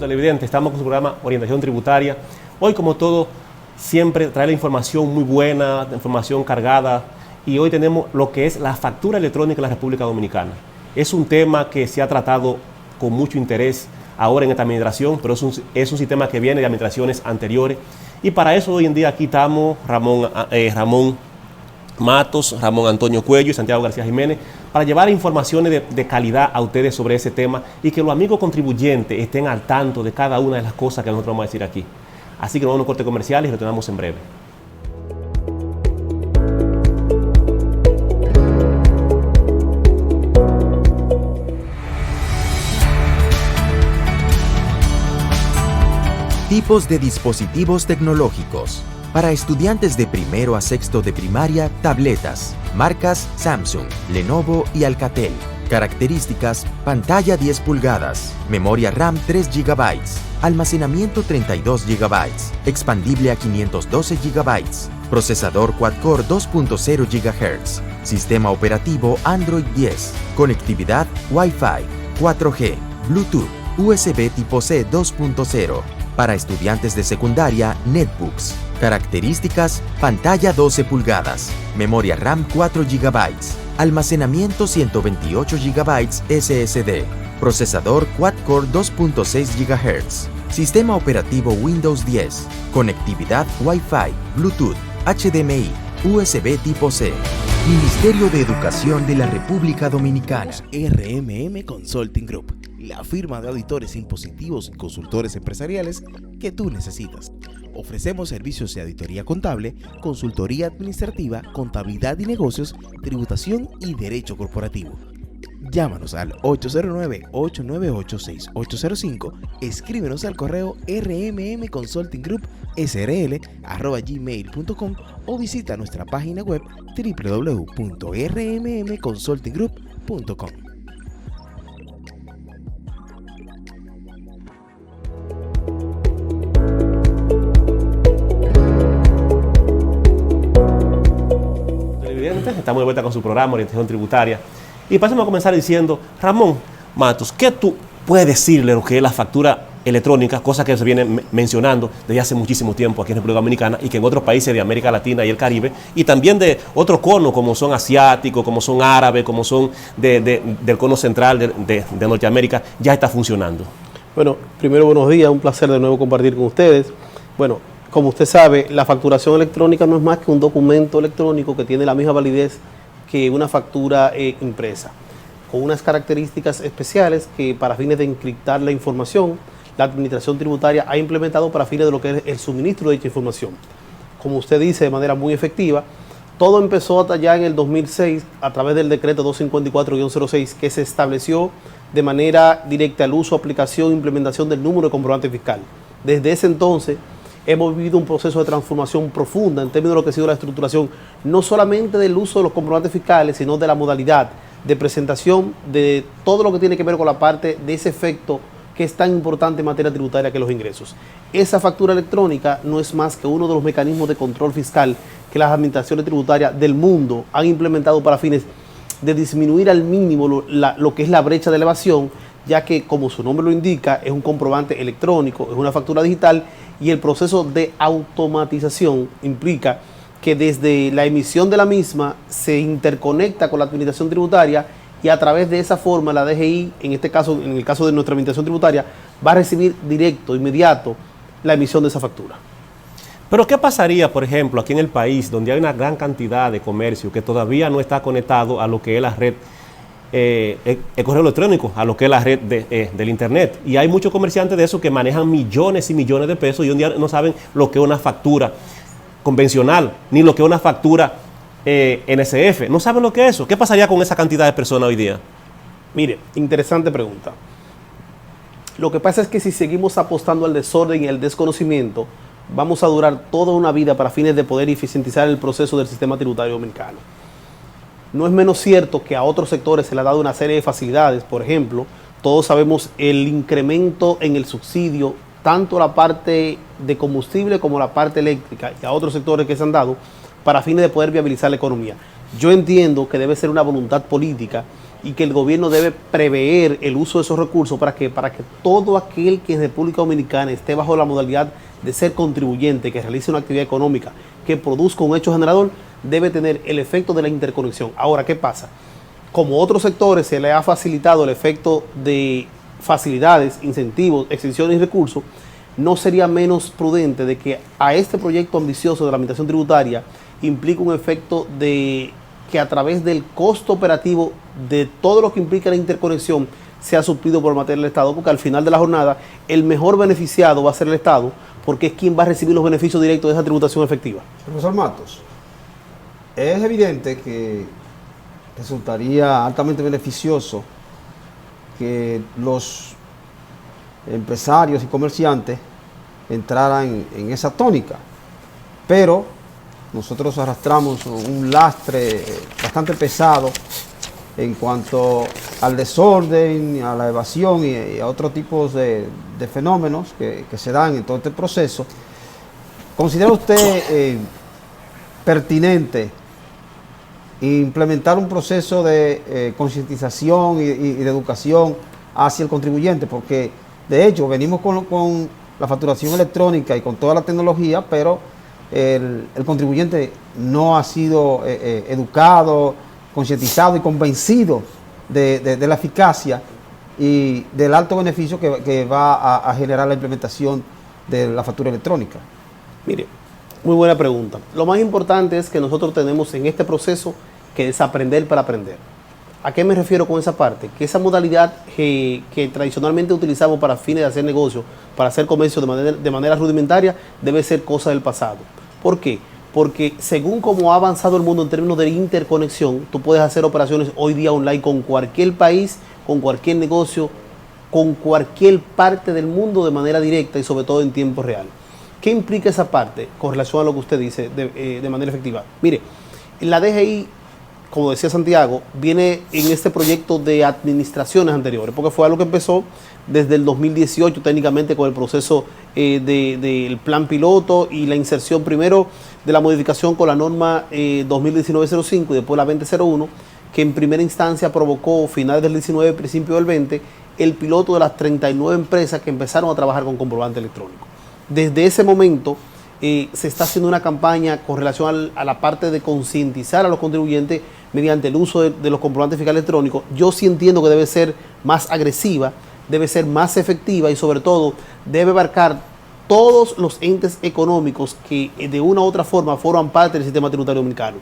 televidentes, estamos con su programa Orientación Tributaria. Hoy, como todo, siempre trae la información muy buena, la información cargada, y hoy tenemos lo que es la factura electrónica en la República Dominicana. Es un tema que se ha tratado con mucho interés ahora en esta administración, pero es un sistema que viene de administraciones anteriores, y para eso hoy en día aquí estamos Ramón Matos, Ramón Antonio Cuello y Santiago García Jiménez, para llevar informaciones de calidad a ustedes sobre ese tema y que los amigos contribuyentes estén al tanto de cada una de las cosas que nosotros vamos a decir aquí. Así que nos vamos a un corte comercial y retornamos en breve. Tipos de dispositivos tecnológicos. Para estudiantes de primero a sexto de primaria, tabletas. Marcas Samsung, Lenovo y Alcatel. Características: pantalla 10 pulgadas, memoria RAM 3 GB, almacenamiento 32 GB, expandible a 512 GB, procesador quad-core 2.0 GHz, sistema operativo Android 10, conectividad Wi-Fi, 4G, Bluetooth, USB tipo C 2.0. Para estudiantes de secundaria, netbooks. Características: pantalla 12 pulgadas, memoria RAM 4 GB, almacenamiento 128 GB SSD, procesador quad-core 2.6 GHz, sistema operativo Windows 10, conectividad Wi-Fi, Bluetooth, HDMI, USB tipo C. Ministerio de Educación de la República Dominicana. RMM Consulting Group, la firma de auditores impositivos y consultores empresariales que tú necesitas. Ofrecemos servicios de auditoría contable, consultoría administrativa, contabilidad y negocios, tributación y derecho corporativo. Llámanos al 809-898-6805, escríbenos al correo rmmconsultinggroup@gmail.com o visita nuestra página web www.rmmconsultinggroup.com. Estamos de vuelta con su programa Orientación Tributaria. Y pasemos a comenzar diciendo, Ramón Matos, ¿qué tú puedes decirle lo que es la factura electrónica, cosa que se viene mencionando desde hace muchísimo tiempo aquí en República Dominicana y que en otros países de América Latina y el Caribe, y también de otros conos como son asiáticos, como son árabes, como son del cono central de Norteamérica, ya está funcionando? Bueno, primero buenos días, un placer de nuevo compartir con ustedes. Bueno, como usted sabe, la facturación electrónica no es más que un documento electrónico que tiene la misma validez que una factura impresa, con unas características especiales que para fines de encriptar la información, la Administración Tributaria ha implementado para fines de lo que es el suministro de dicha información. Como usted dice, de manera muy efectiva, todo empezó hasta ya en el 2006 a través del decreto 254-06 que se estableció de manera directa el uso, aplicación e implementación del número de comprobante fiscal. Desde ese entonces hemos vivido un proceso de transformación profunda en términos de lo que ha sido la estructuración, no solamente del uso de los comprobantes fiscales, sino de la modalidad de presentación de todo lo que tiene que ver con la parte de ese efecto que es tan importante en materia tributaria que los ingresos. Esa factura electrónica no es más que uno de los mecanismos de control fiscal que las administraciones tributarias del mundo han implementado para fines de disminuir al mínimo lo que es la brecha de evasión, ya que, como su nombre lo indica, es un comprobante electrónico, es una factura digital, y el proceso de automatización implica que desde la emisión de la misma se interconecta con la administración tributaria y a través de esa forma la DGI, en este caso, en el caso de nuestra administración tributaria, va a recibir directo, inmediato, la emisión de esa factura. Pero ¿qué pasaría, por ejemplo, aquí en el país, donde hay una gran cantidad de comercio que todavía no está conectado a lo que es la red, el correo electrónico, a lo que es la red del internet? Y hay muchos comerciantes de eso que manejan millones y millones de pesos y un día no saben lo que es una factura convencional, ni lo que es una factura NSF. No saben lo que es eso. ¿Qué pasaría con esa cantidad de personas hoy día? Mire, interesante pregunta. Lo que pasa es que si seguimos apostando al desorden y al desconocimiento, vamos a durar toda una vida para fines de poder eficientizar el proceso del sistema tributario dominicano. No es menos cierto que a otros sectores se le ha dado una serie de facilidades. Por ejemplo, todos sabemos el incremento en el subsidio, tanto la parte de combustible como la parte eléctrica, y a otros sectores que se han dado para fines de poder viabilizar la economía. Yo entiendo que debe ser una voluntad política y que el gobierno debe prever el uso de esos recursos para que todo aquel que en República Dominicana esté bajo la modalidad de ser contribuyente, que realice una actividad económica, que produzca un hecho generador, debe tener el efecto de la interconexión. Ahora, ¿qué pasa? Como otros sectores se le ha facilitado el efecto de facilidades, incentivos, exenciones y recursos, no sería menos prudente de que a este proyecto ambicioso de la administración tributaria implica un efecto de que a través del costo operativo de todo lo que implica la interconexión sea suplido por materia del Estado, porque al final de la jornada el mejor beneficiado va a ser el Estado, porque es quien va a recibir los beneficios directos de esa tributación efectiva. Profesor Matos, es evidente que resultaría altamente beneficioso que los empresarios y comerciantes entraran en esa tónica, pero nosotros arrastramos un lastre bastante pesado en cuanto al desorden, a la evasión y a otros tipos de fenómenos que se dan en todo este proceso. ¿Considera usted pertinente implementar un proceso de concientización y de educación hacia el contribuyente? Porque de hecho venimos con la facturación electrónica y con toda la tecnología, pero el contribuyente no ha sido educado, concientizado y convencido de la eficacia y del alto beneficio que va a generar la implementación de la factura electrónica. Mire, muy buena pregunta. Lo más importante es que nosotros tenemos en este proceso que desaprender para aprender. ¿A qué me refiero con esa parte? Que esa modalidad que tradicionalmente utilizamos para fines de hacer negocio, para hacer comercio de manera rudimentaria, debe ser cosa del pasado. ¿Por qué? Porque según cómo ha avanzado el mundo en términos de interconexión, tú puedes hacer operaciones hoy día online con cualquier país, con cualquier negocio, con cualquier parte del mundo de manera directa y sobre todo en tiempo real. ¿Qué implica esa parte con relación a lo que usted dice de manera efectiva? Mire, la DGI, como decía Santiago, viene en este proyecto de administraciones anteriores, porque fue algo que empezó desde el 2018 técnicamente con el proceso del plan piloto y la inserción primero de la modificación con la norma 2019-05 y después la 2001, que en primera instancia provocó finales del 19, principio del 20, el piloto de las 39 empresas que empezaron a trabajar con comprobante electrónico. Desde ese momento se está haciendo una campaña con relación a la parte de concientizar a los contribuyentes mediante el uso de los comprobantes fiscales electrónicos. Yo sí entiendo que debe ser más agresiva, debe ser más efectiva y sobre todo debe abarcar todos los entes económicos que de una u otra forma forman parte del sistema tributario dominicano.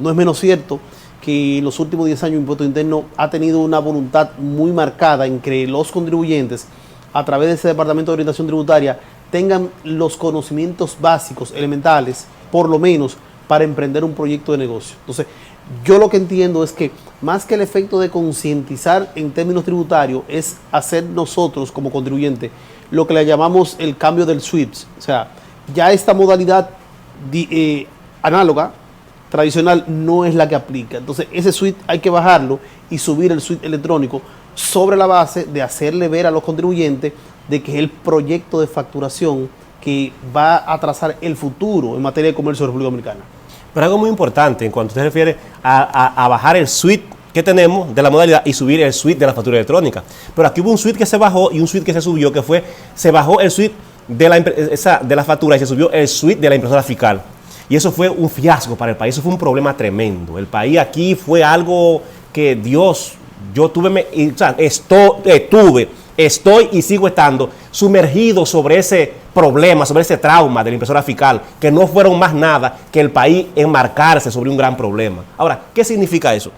No es menos cierto que en los últimos 10 años el impuesto interno ha tenido una voluntad muy marcada en que los contribuyentes, a través de ese departamento de orientación tributaria, tengan los conocimientos básicos, elementales, por lo menos, para emprender un proyecto de negocio. Entonces, yo lo que entiendo es que más que el efecto de concientizar en términos tributarios, es hacer nosotros como contribuyentes lo que le llamamos el cambio del switch. O sea, ya esta modalidad análoga, tradicional, no es la que aplica. Entonces, ese switch hay que bajarlo y subir el switch electrónico sobre la base de hacerle ver a los contribuyentes de que es el proyecto de facturación que va a trazar el futuro en materia de comercio de la República Dominicana. Pero algo muy importante en cuanto usted se refiere a bajar el suite que tenemos de la modalidad y subir el suite de la factura electrónica. Pero aquí hubo un suite que se bajó y un suite que se subió, que fue, se bajó el suite de la factura y se subió el suite de la impresora fiscal. Y eso fue un fiasco para el país, eso fue un problema tremendo. El país aquí fue algo que Dios, yo estoy y sigo estando sumergido sobre ese problema, sobre ese trauma de la impresora fiscal, que no fueron más nada que el país enmarcarse sobre un gran problema. Ahora, ¿qué significa eso?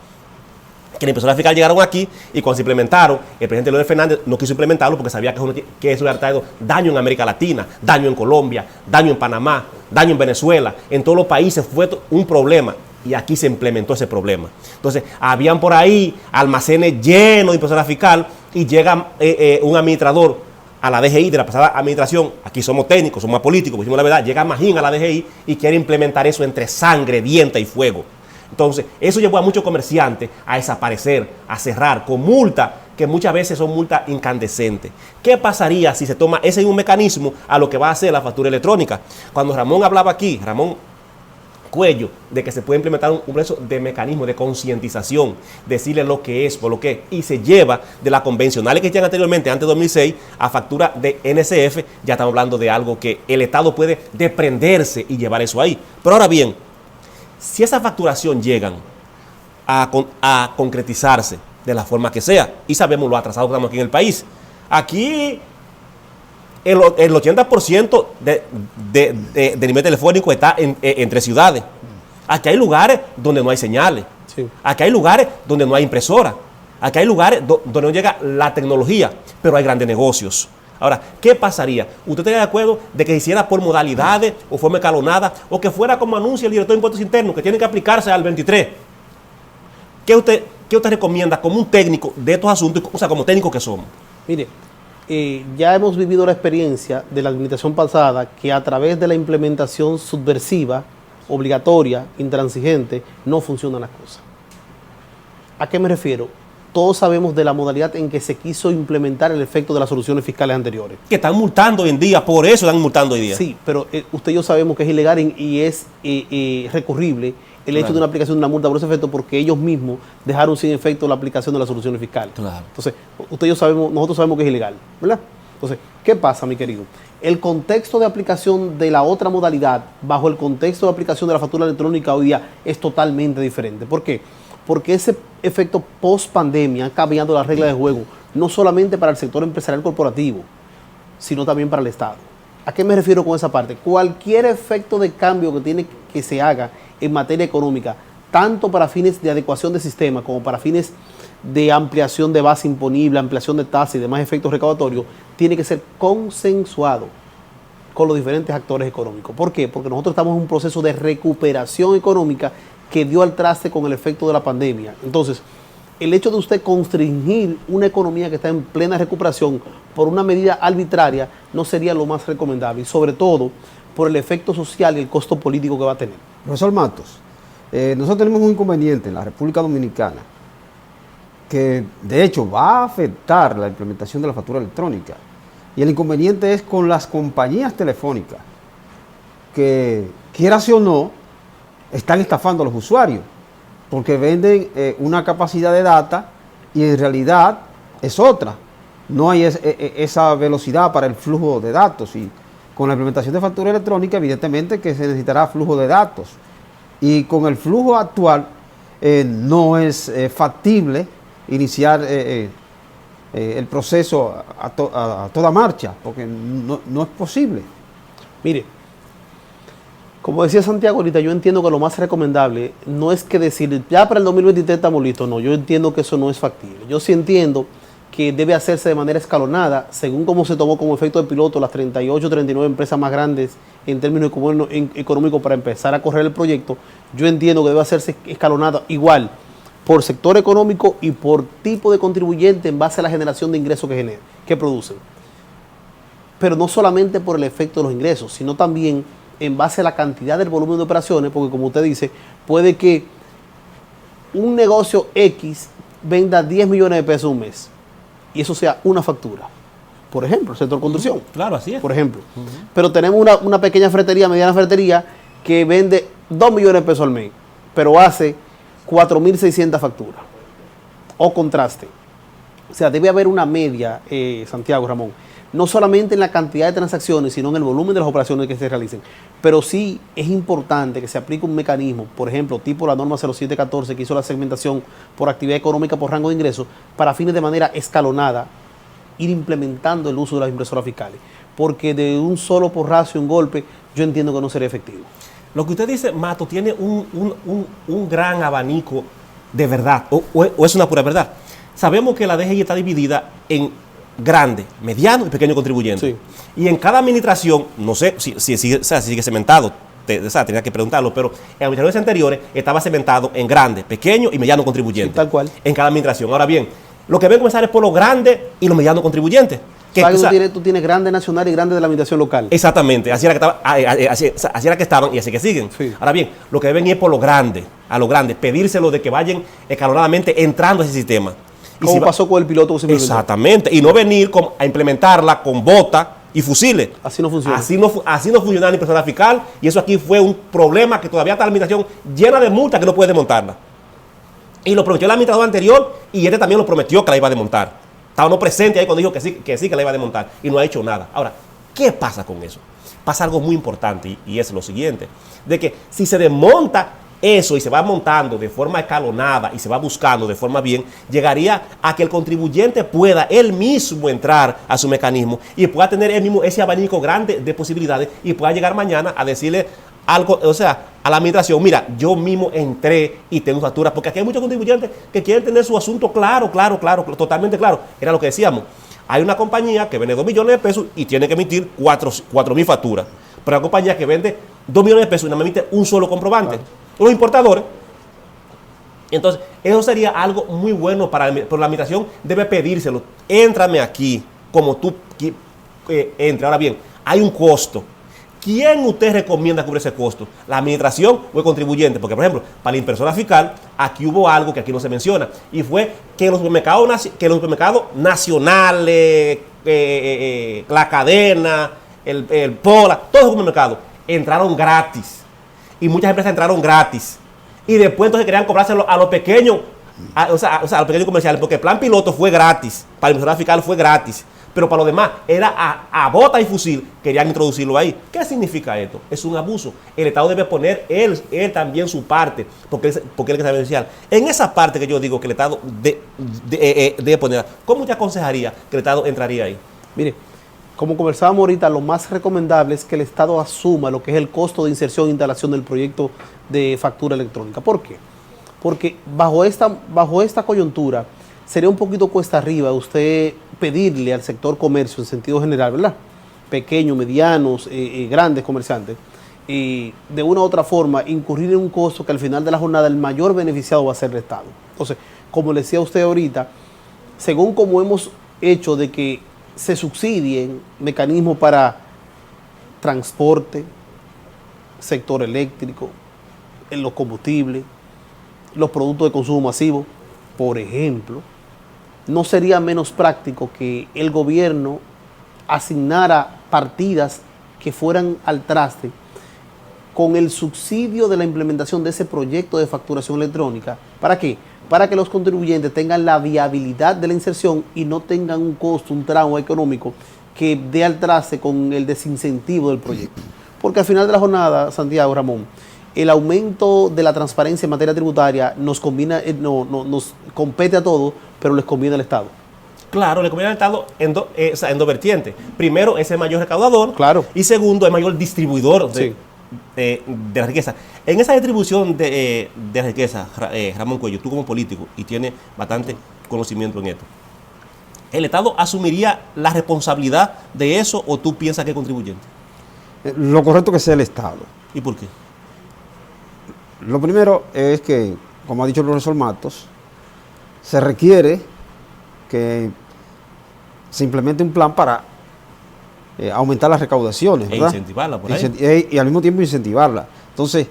Que la impresora fiscal llegaron aquí y cuando se implementaron, el presidente Leonel Fernández no quiso implementarlo porque sabía que eso hubiera traído daño en América Latina, daño en Colombia, daño en Panamá, daño en Venezuela. En todos los países fue un problema y aquí se implementó ese problema. Entonces, habían por ahí almacenes llenos de impresora fiscal y llega un administrador a la DGI de la pasada administración. Aquí somos técnicos, somos políticos, decimos la verdad. Llega Magín a la DGI y quiere implementar eso entre sangre, diente y fuego. Entonces, eso llevó a muchos comerciantes a desaparecer, a cerrar, con multas, que muchas veces son multas incandescentes. ¿Qué pasaría si se toma ese mismo mecanismo a lo que va a hacer la factura electrónica? Cuando Ramón hablaba aquí, Ramón cuello de que se puede implementar un proceso de mecanismo de concientización, decirle lo que es, por lo que es, y se lleva de las convencionales que existían anteriormente, antes de 2006, a factura de NSF. Ya estamos hablando de algo que el Estado puede desprenderse y llevar eso ahí. Pero ahora bien, si esa facturación llegan a concretizarse de la forma que sea, y sabemos lo atrasado que estamos aquí en el país, aquí el 80% de nivel telefónico está entre ciudades. Aquí hay lugares donde no hay señales. Sí. Aquí hay lugares donde no hay impresora. Aquí hay lugares donde no llega la tecnología, pero hay grandes negocios. Ahora, ¿qué pasaría? ¿Usted estaría de acuerdo de que se hiciera por modalidades o forma escalonada, o que fuera como anuncia el director de Impuestos Internos, que tiene que aplicarse al 23? ¿Qué usted recomienda como un técnico de estos asuntos, o sea, como técnico que somos? Mire, ya hemos vivido la experiencia de la administración pasada que a través de la implementación subversiva, obligatoria, intransigente, no funcionan las cosas. ¿A qué me refiero? Todos sabemos de la modalidad en que se quiso implementar el efecto de las soluciones fiscales anteriores. Que están multando hoy en día, por eso están multando hoy día. Sí, pero usted y yo sabemos que es ilegal y es recurrible el hecho de una aplicación de una multa por ese efecto, porque ellos mismos dejaron sin efecto la aplicación de las soluciones fiscales. Claro. Entonces, usted y yo sabemos, nosotros sabemos que es ilegal, ¿verdad? Entonces, ¿qué pasa, mi querido? El contexto de aplicación de la otra modalidad bajo el contexto de aplicación de la factura electrónica hoy día es totalmente diferente. ¿Por qué? Porque ese efecto post pandemia ha cambiado las reglas de juego, no solamente para el sector empresarial corporativo, sino también para el Estado. ¿A qué me refiero con esa parte? Cualquier efecto de cambio que se haga en materia económica, tanto para fines de adecuación de sistema como para fines de ampliación de base imponible, ampliación de tasa y demás efectos recaudatorios, tiene que ser consensuado con los diferentes actores económicos. ¿Por qué? Porque nosotros estamos en un proceso de recuperación económica que dio al traste con el efecto de la pandemia. Entonces, el hecho de usted constringir una economía que está en plena recuperación por una medida arbitraria no sería lo más recomendable, y sobre todo por el efecto social y el costo político que va a tener. Profesor Matos, nosotros tenemos un inconveniente en la República Dominicana que de hecho va a afectar la implementación de la factura electrónica, y el inconveniente es con las compañías telefónicas que, quieras o no, están estafando a los usuarios porque venden una capacidad de data y en realidad es otra. No hay esa velocidad para el flujo de datos, y con la implementación de factura electrónica evidentemente que se necesitará flujo de datos, y con el flujo actual no es factible iniciar el proceso a toda marcha, porque no es posible. Mire, como decía Santiago ahorita, yo entiendo que lo más recomendable no es que decir, ya para el 2023 estamos listos. No, yo entiendo que eso no es factible. Yo sí entiendo que debe hacerse de manera escalonada, según cómo se tomó como efecto de piloto las 38 o 39 empresas más grandes en términos económicos para empezar a correr el proyecto. Yo entiendo que debe hacerse escalonada igual, por sector económico y por tipo de contribuyente en base a la generación de ingresos que producen. Pero no solamente por el efecto de los ingresos, sino también en base a la cantidad del volumen de operaciones, porque como usted dice, puede que un negocio X venda 10 millones de pesos un mes y eso sea una factura. Por ejemplo, el sector construcción. Claro, así es. Por ejemplo. Pero tenemos una pequeña ferretería, mediana ferretería, que vende 2 millones de pesos al mes, pero hace 4.600 facturas. O contraste. O sea, debe haber una media, Santiago, Ramón, no solamente en la cantidad de transacciones, sino en el volumen de las operaciones que se realicen. Pero sí es importante que se aplique un mecanismo, por ejemplo, tipo la norma 0714, que hizo la segmentación por actividad económica por rango de ingresos, para fines de manera escalonada, ir implementando el uso de las impresoras fiscales. Porque de un solo porrazo y un golpe, yo entiendo que no sería efectivo. Lo que usted dice, Mato, tiene un gran abanico de verdad, o es una pura verdad. Sabemos que la DGI está dividida en grande, mediano y pequeño contribuyente. Sí. Y en cada administración, no sé si sigue cementado, tenía que preguntarlo, pero en administraciones anteriores estaba cementado en grande, pequeño y mediano contribuyente. Sí, tal cual. En cada administración. Ahora bien, lo que ven comenzar es por los grandes y los medianos contribuyentes. Tú tienes grande nacional y grande de la administración local. Exactamente, así era que estaban y así que siguen. Sí. Ahora bien, lo que deben ir por lo grande, a lo grande, pedírselo de que vayan escalonadamente entrando a ese sistema. Como pasó con el piloto que se implementó. Exactamente, y no venir a implementarla con bota y fusiles. Así no funciona. Así no funciona la impresora fiscal, y eso aquí fue un problema que todavía está la administración llena de multas que no puede desmontarla. Y lo prometió el administrador anterior, y este también lo prometió que la iba a desmontar. Estaba no presente ahí cuando dijo que sí, que la iba a desmontar, y no ha hecho nada. Ahora, ¿qué pasa con eso? Pasa algo muy importante, y es lo siguiente, de que si se desmonta eso y se va montando de forma escalonada y se va buscando de forma bien, llegaría a que el contribuyente pueda él mismo entrar a su mecanismo y pueda tener él mismo ese abanico grande de posibilidades y pueda llegar mañana a decirle algo, o sea, a la administración, mira, yo mismo entré y tengo facturas, porque aquí hay muchos contribuyentes que quieren tener su asunto claro, totalmente claro. Era lo que decíamos. Hay una compañía que vende 2 millones de pesos y tiene que emitir 4.000 facturas. Pero hay una compañía que vende 2 millones de pesos y no me emite un solo comprobante. Los importadores. Entonces, eso sería algo muy bueno pero la administración debe pedírselo. Éntrame aquí, como tú entre. Ahora bien, hay un costo. ¿Quién usted recomienda cubrir ese costo? ¿La administración o el contribuyente? Porque, por ejemplo, para la impresora fiscal, aquí hubo algo que aquí no se menciona, y fue que los supermercados nacionales, la cadena, el Pola, todos los supermercados entraron gratis. Y muchas empresas entraron gratis. Y después entonces querían cobrárselo a los pequeños, a los pequeños comerciales, porque el plan piloto fue gratis, para la impresora fiscal fue gratis. Pero para los demás era a bota y fusil, querían introducirlo ahí. ¿Qué significa esto? Es un abuso. El Estado debe poner él también su parte, porque él es el que sabe beneficiar. En esa parte que yo digo que el Estado debe poner, ¿cómo te aconsejaría que el Estado entraría ahí? Mire, como conversábamos ahorita, lo más recomendable es que el Estado asuma lo que es el costo de inserción e instalación del proyecto de factura electrónica. ¿Por qué? Porque bajo esta coyuntura sería un poquito cuesta arriba usted pedirle al sector comercio en sentido general, ¿verdad? Pequeños, medianos, grandes comerciantes, de una u otra forma incurrir en un costo que al final de la jornada el mayor beneficiado va a ser el Estado. Entonces, como le decía usted ahorita, según como hemos hecho de que se subsidien mecanismos para transporte, sector eléctrico, en los combustibles, los productos de consumo masivo, por ejemplo, no sería menos práctico que el gobierno asignara partidas que fueran al traste con el subsidio de la implementación de ese proyecto de facturación electrónica. ¿Para qué? Para que los contribuyentes tengan la viabilidad de la inserción y no tengan un costo, un tramo económico que dé al traste con el desincentivo del proyecto. Porque al final de la jornada, Santiago, Ramón, el aumento de la transparencia en materia tributaria nos compete a todos, pero les conviene al Estado. Claro, le conviene al Estado en dos vertientes. Primero, es el mayor recaudador. Claro. Y segundo, el mayor distribuidor Sí. de la riqueza. En esa distribución de riqueza, Ramón Cuello, tú como político y tienes bastante conocimiento en esto, ¿el Estado asumiría la responsabilidad de eso o tú piensas que es contribuyente? Lo correcto que sea el Estado. ¿Y por qué? Lo primero es que, como ha dicho el profesor Matos, se requiere que se implemente un plan para aumentar las recaudaciones, ¿verdad? Incentivarla por ahí. Y al mismo tiempo incentivarla. Entonces,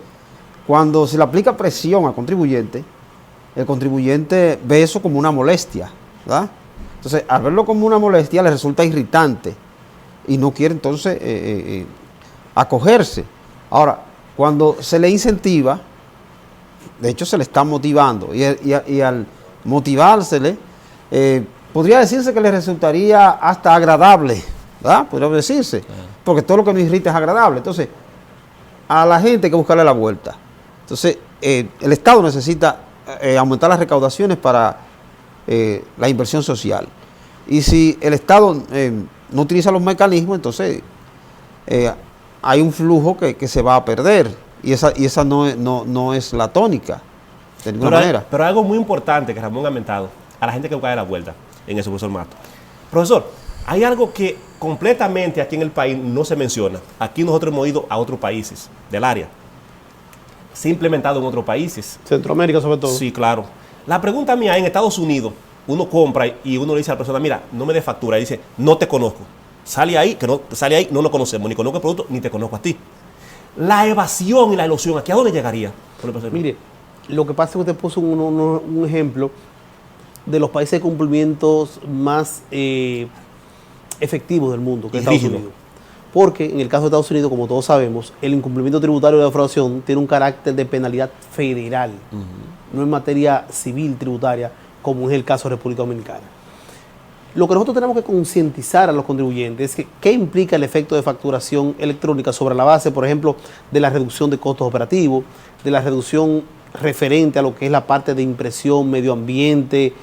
cuando se le aplica presión al contribuyente, el contribuyente ve eso como una molestia, ¿verdad? Entonces, al verlo como una molestia, le resulta irritante y no quiere entonces acogerse. Ahora, cuando se le incentiva, de hecho se le está motivando y al motivársele, podría decirse que le resultaría hasta agradable, ¿verdad? Podría decirse, porque todo lo que nos irrita es agradable. Entonces, a la gente hay que buscarle la vuelta. Entonces, el Estado necesita aumentar las recaudaciones para la inversión social. Y si el Estado no utiliza los mecanismos, entonces hay un flujo que se va a perder. Y esa no es la tónica, de ninguna manera. Pero algo muy importante que Ramón ha mentado, a la gente que busca de la vuelta en eso, profesor Mato. Profesor, hay algo que completamente aquí en el país no se menciona. Aquí nosotros hemos ido a otros países del área. Se ha implementado en otros países. Centroamérica sobre todo. Sí, claro. La pregunta mía, en Estados Unidos, uno compra y uno le dice a la persona, mira, no me des factura. Y dice, no te conozco. Sale ahí, no lo conocemos, ni conozco el producto, ni te conozco a ti. La evasión y la ilusión, ¿aquí a dónde llegaría? Mire, lo que pasa es que usted puso un ejemplo de los países de cumplimientos más efectivos del mundo, que Y es Estados rígido. Unidos. Porque en el caso de Estados Unidos, como todos sabemos, el incumplimiento tributario de defraudación tiene un carácter de penalidad federal, no en materia civil tributaria, como es el caso de República Dominicana. Lo que nosotros tenemos que concientizar a los contribuyentes es que qué implica el efecto de facturación electrónica sobre la base, por ejemplo, de la reducción de costos operativos, de la reducción referente a lo que es la parte de impresión, medio ambiente,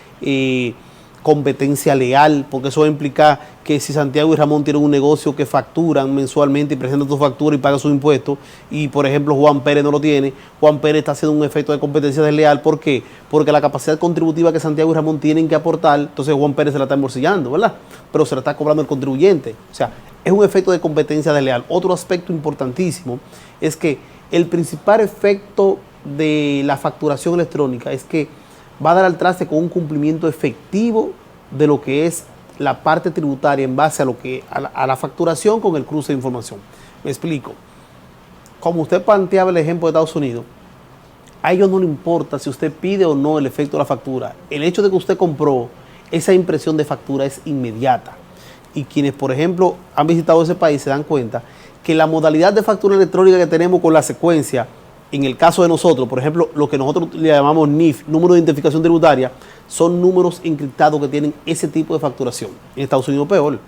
competencia leal, porque eso va a implicar que si Santiago y Ramón tienen un negocio que facturan mensualmente y presentan su factura y pagan sus impuestos, y por ejemplo Juan Pérez no lo tiene, Juan Pérez está haciendo un efecto de competencia desleal. ¿Por qué? Porque la capacidad contributiva que Santiago y Ramón tienen que aportar, entonces Juan Pérez se la está embolsillando, ¿verdad? Pero se la está cobrando el contribuyente. O sea, es un efecto de competencia desleal. Otro aspecto importantísimo es que el principal efecto de la facturación electrónica es que va a dar al traste con un cumplimiento efectivo de lo que es la parte tributaria en base a lo que a la facturación con el cruce de información. Me explico. Como usted planteaba el ejemplo de Estados Unidos, a ellos no le importa si usted pide o no el efecto de la factura. El hecho de que usted compró, esa impresión de factura es inmediata. Y quienes, por ejemplo, han visitado ese país se dan cuenta que la modalidad de factura electrónica que tenemos con la secuencia, en el caso de nosotros, por ejemplo, lo que nosotros le llamamos NIF, número de identificación tributaria, son números encriptados que tienen ese tipo de facturación. En Estados Unidos peor,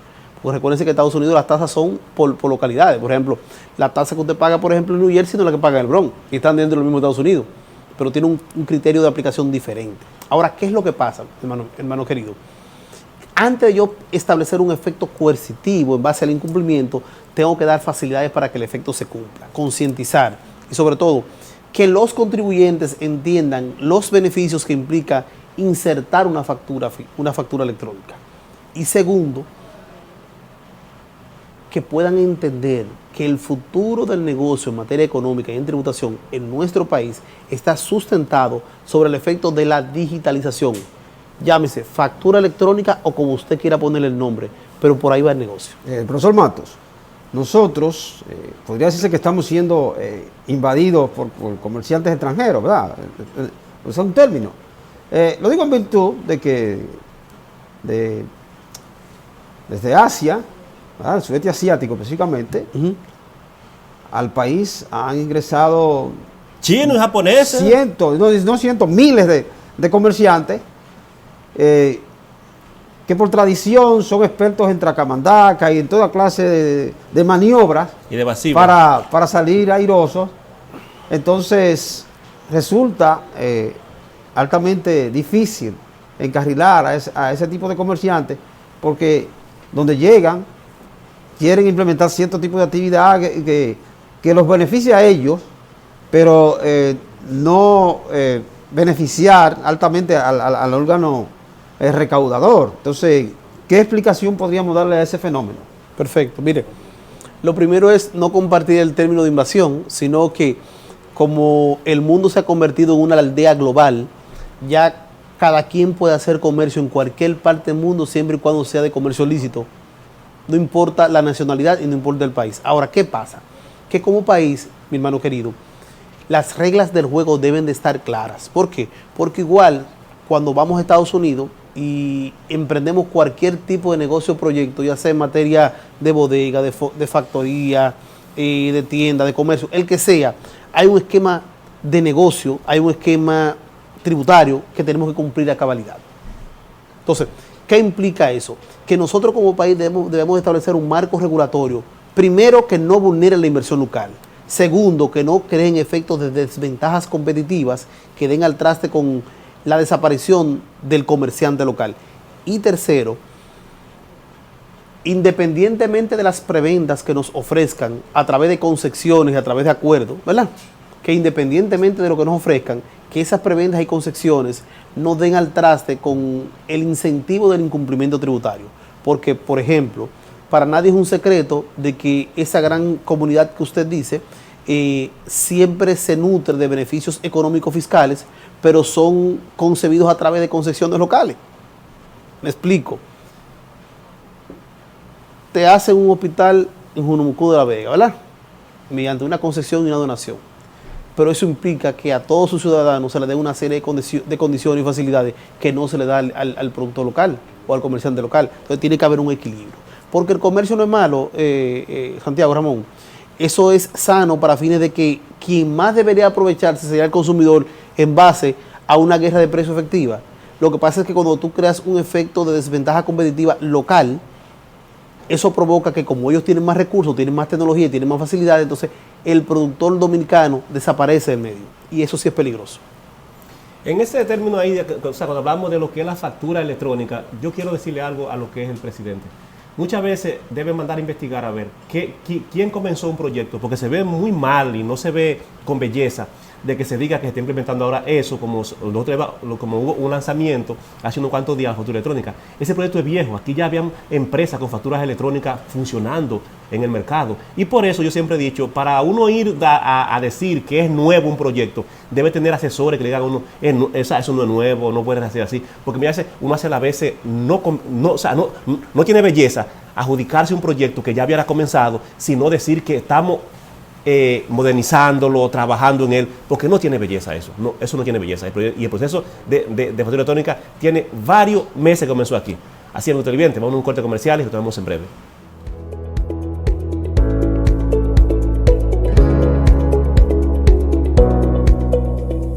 porque recuérdense que en Estados Unidos las tasas son por localidades. Por ejemplo, la tasa que usted paga, por ejemplo, en New Jersey no es la que paga en el Bronx, y están dentro del mismo Estados Unidos, pero tiene un criterio de aplicación diferente. Ahora, ¿qué es lo que pasa, hermano querido? Antes de yo establecer un efecto coercitivo en base al incumplimiento, tengo que dar facilidades para que el efecto se cumpla, concientizar y sobre todo que los contribuyentes entiendan los beneficios que implica insertar una factura electrónica. Y segundo, que puedan entender que el futuro del negocio en materia económica y en tributación en nuestro país está sustentado sobre el efecto de la digitalización. Llámese factura electrónica o como usted quiera ponerle el nombre, pero por ahí va el negocio. Profesor Matos, nosotros, podría decirse que estamos siendo invadidos por comerciantes extranjeros, ¿verdad? Es un término. Lo digo en virtud de que desde Asia, ¿verdad? El sudeste asiático específicamente, al país han ingresado Chinos y japoneses. cientos, no cientos, miles de comerciantes que por tradición son expertos en tracamandaca y en toda clase de maniobras Y de evasiva. para salir airosos. Entonces resulta altamente difícil encarrilar a ese tipo de comerciantes, porque donde llegan quieren implementar cierto tipo de actividad que los beneficie a ellos, pero no beneficiar altamente al órgano recaudador. Entonces, ¿qué explicación podríamos darle a ese fenómeno? Perfecto. Mire, lo primero es no compartir el término de invasión, sino que como el mundo se ha convertido en una aldea global, ya cada quien puede hacer comercio en cualquier parte del mundo siempre y cuando sea de comercio lícito. No importa la nacionalidad y no importa el país. Ahora, ¿qué pasa? Que como país, mi hermano querido, las reglas del juego deben de estar claras. ¿Por qué? Porque igual cuando vamos a Estados Unidos y emprendemos cualquier tipo de negocio o proyecto, ya sea en materia de bodega, de factoría, de tienda, de comercio, el que sea, hay un esquema de negocio, hay un esquema tributario que tenemos que cumplir a cabalidad. Entonces, ¿qué implica eso? Que nosotros como país debemos establecer un marco regulatorio, primero, que no vulnere la inversión local, segundo, que no creen efectos de desventajas competitivas que den al traste con la desaparición del comerciante local. Y tercero, independientemente de las prebendas que nos ofrezcan a través de concesiones, a través de acuerdos, ¿verdad? Que independientemente de lo que nos ofrezcan, que esas prebendas y concesiones no den al traste con el incentivo del incumplimiento tributario. Porque, por ejemplo, para nadie es un secreto de que esa gran comunidad que usted dice siempre se nutre de beneficios económicos fiscales, pero son concebidos a través de concesiones locales. Me explico. Te hacen un hospital en Junumucú de la Vega, ¿verdad? Mediante una concesión y una donación. Pero eso implica que a todos sus ciudadanos se les dé una serie de condiciones y facilidades que no se le da al productor local o al comerciante local. Entonces tiene que haber un equilibrio. porque el comercio no es malo, Santiago Ramón. Eso es sano para fines de que quien más debería aprovecharse sería el consumidor en base a una guerra de precios efectiva. Lo que pasa es que cuando tú creas un efecto de desventaja competitiva local, eso provoca que como ellos tienen más recursos, tienen más tecnología y tienen más facilidades, entonces el productor dominicano desaparece del medio. Y eso sí es peligroso. En ese término ahí, o sea, cuando hablamos de lo que es la factura electrónica, yo quiero decirle algo a lo que es el presidente. Muchas veces deben mandar a investigar a ver quién comenzó un proyecto, porque se ve muy mal y no se ve con belleza de que se diga que se está implementando ahora eso, como hubo un lanzamiento hace unos cuantos días de factura electrónica. Ese proyecto es viejo, aquí ya habían empresas con facturas electrónicas funcionando en el mercado. Y por eso yo siempre he dicho, para uno ir a decir que es nuevo un proyecto, debe tener asesores que le digan a uno, eso no es nuevo, no puedes hacer así, porque mira, uno hace a veces, no tiene belleza adjudicarse un proyecto que ya había comenzado, sino decir que estamos modernizándolo, trabajando en él, porque no tiene belleza eso. No, eso no tiene belleza. Y el proceso de factura electrónica tiene varios meses que comenzó aquí. Así es, nuestro televidente, vamos a un corte comercial y lo tenemos en breve.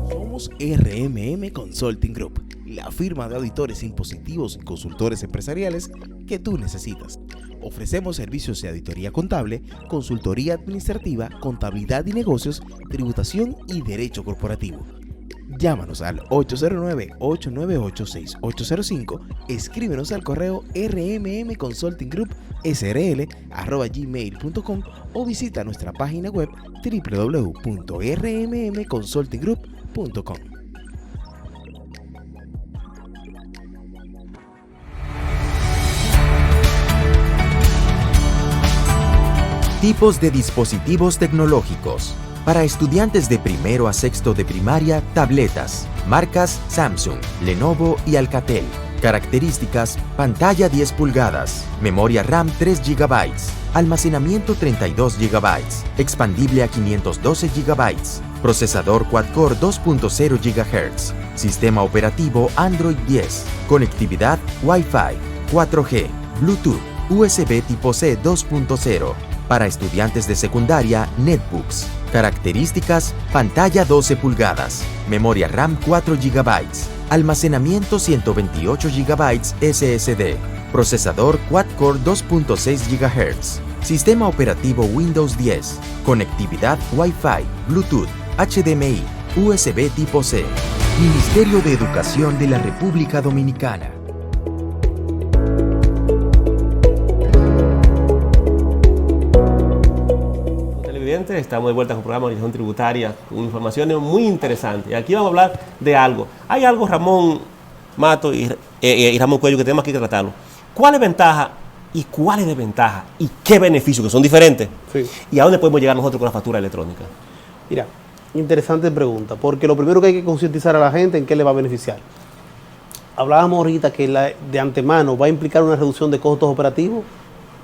Somos RMM Consulting Group, la firma de auditores impositivos y consultores empresariales que tú necesitas. Ofrecemos servicios de auditoría contable, consultoría administrativa, contabilidad y negocios, tributación y derecho corporativo. Llámanos al 809-898-6805, escríbenos al correo rmmconsultinggroup@gmail.com o visita nuestra página web www.rmmconsultinggroup.com. Tipos de dispositivos tecnológicos. Para estudiantes de primero a sexto de primaria, tabletas. Marcas Samsung, Lenovo y Alcatel. Características: pantalla 10 pulgadas, memoria RAM 3 GB, almacenamiento 32 GB, expandible a 512 GB, procesador quad-core 2.0 GHz, sistema operativo Android 10, conectividad Wi-Fi, 4G, Bluetooth, USB tipo C 2.0. Para estudiantes de secundaria, netbooks. Características: pantalla 12 pulgadas, memoria RAM 4 GB, almacenamiento 128 GB SSD, procesador quad-core 2.6 GHz, sistema operativo Windows 10, conectividad Wi-Fi, Bluetooth, HDMI, USB tipo C. Ministerio de Educación de la República Dominicana. Estamos de vuelta con el programa de Organización Tributaria, con informaciones muy interesantes. Y aquí vamos a hablar de algo. Hay algo, Ramón Mato y Ramón Cuello, que tenemos aquí que tratarlo. ¿Cuál es ventaja y cuál es desventaja? ¿Y qué beneficios, que son diferentes? Sí. ¿Y a dónde podemos llegar nosotros con la factura electrónica? Mira, interesante pregunta, porque lo primero que hay que concientizar a la gente en qué le va a beneficiar. Hablábamos ahorita que de antemano va a implicar una reducción de costos operativos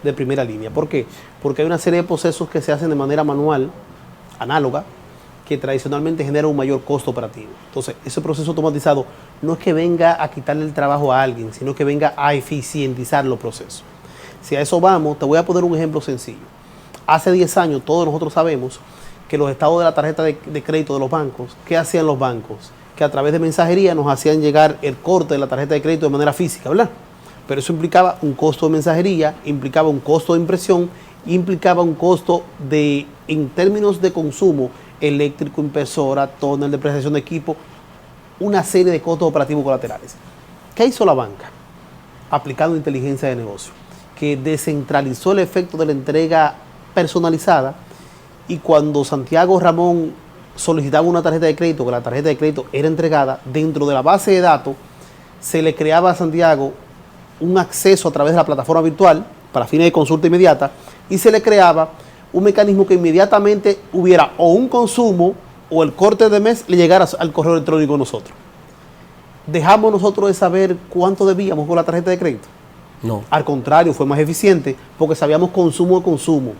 de primera línea. ¿Por qué? Porque hay una serie de procesos que se hacen de manera manual, análoga, que tradicionalmente genera un mayor costo operativo. Entonces, ese proceso automatizado no es que venga a quitarle el trabajo a alguien, sino que venga a eficientizar los procesos. Si a eso vamos, te voy a poner un ejemplo sencillo. Hace 10 años todos nosotros sabemos que los estados de la tarjeta de crédito de los bancos, ¿qué hacían los bancos? Que a través de mensajería nos hacían llegar el corte de la tarjeta de crédito de manera física, ¿verdad? Pero eso implicaba un costo de mensajería, implicaba un costo de impresión, implicaba un costo en términos de consumo eléctrico, impresora, tonel de prestación de equipo, una serie de costos operativos colaterales. ¿Qué hizo la banca? Aplicando inteligencia de negocio, que descentralizó el efecto de la entrega personalizada, y cuando Santiago Ramón solicitaba una tarjeta de crédito, que la tarjeta de crédito era entregada, dentro de la base de datos se le creaba a Santiago un acceso a través de la plataforma virtual para fines de consulta inmediata, y se le creaba un mecanismo que inmediatamente hubiera o un consumo o el corte de mes le llegara al correo electrónico de nosotros. ¿Dejamos nosotros de saber cuánto debíamos con la tarjeta de crédito? No. Al contrario, fue más eficiente porque sabíamos consumo a consumo.